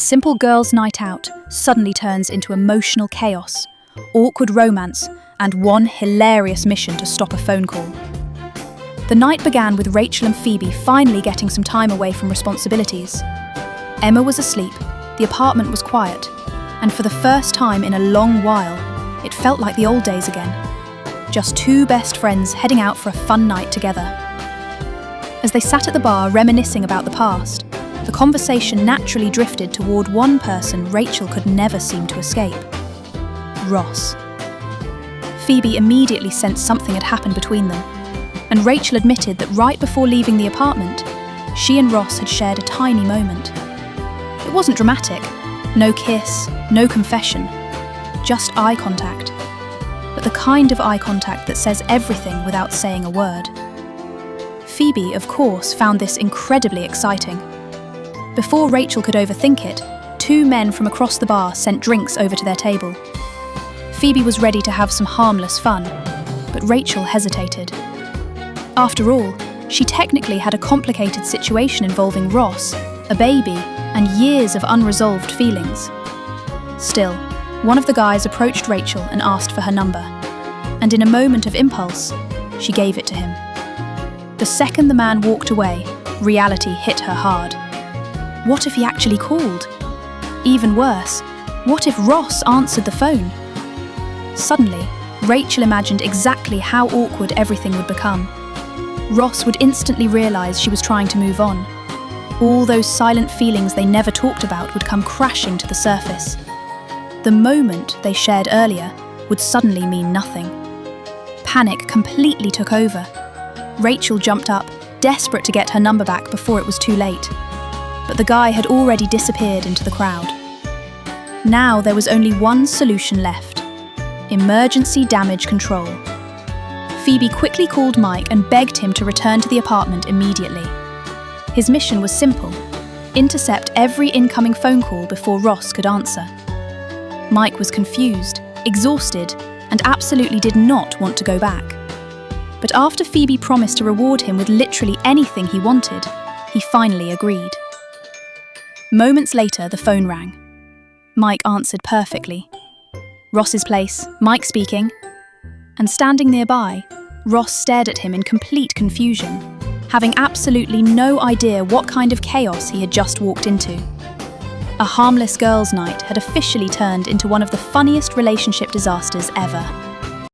simple girls' night out suddenly turns into emotional chaos, awkward romance, and one hilarious mission to stop a phone call. The night began with Rachel and Phoebe finally getting some time away from responsibilities. Emma was asleep, the apartment was quiet, and for the first time in a long while, it felt like the old days again. Just two best friends heading out for a fun night together. As they sat at the bar reminiscing about the past, the conversation naturally drifted toward one person Rachel could never seem to escape: Ross. Phoebe immediately sensed something had happened between them, and Rachel admitted that right before leaving the apartment, she and Ross had shared a tiny moment. It wasn't dramatic, no kiss, no confession, just eye contact. But the kind of eye contact that says everything without saying a word. Phoebe, of course, found this incredibly exciting. Before Rachel could overthink it, two men from across the bar sent drinks over to their table. Phoebe was ready to have some harmless fun, but Rachel hesitated. After all, she technically had a complicated situation involving Ross, a baby, and years of unresolved feelings. Still, one of the guys approached Rachel and asked for her number, and in a moment of impulse, she gave it to him. The second the man walked away, reality hit her hard. What if he actually called? Even worse, what if Ross answered the phone? Suddenly, Rachel imagined exactly how awkward everything would become. Ross would instantly realise she was trying to move on. All those silent feelings they never talked about would come crashing to the surface. The moment they shared earlier would suddenly mean nothing. Panic completely took over. Rachel jumped up, desperate to get her number back before it was too late. But the guy had already disappeared into the crowd. Now there was only one solution left: emergency damage control. Phoebe quickly called Mike and begged him to return to the apartment immediately. His mission was simple: intercept every incoming phone call before Ross could answer. Mike was confused, exhausted, and absolutely did not want to go back. But after Phoebe promised to reward him with literally anything he wanted, he finally agreed. Moments later, the phone rang. Mike answered perfectly. Ross's place, Mike speaking. And standing nearby, Ross stared at him in complete confusion, having absolutely no idea what kind of chaos he had just walked into. A harmless girls' night had officially turned into one of the funniest relationship disasters ever.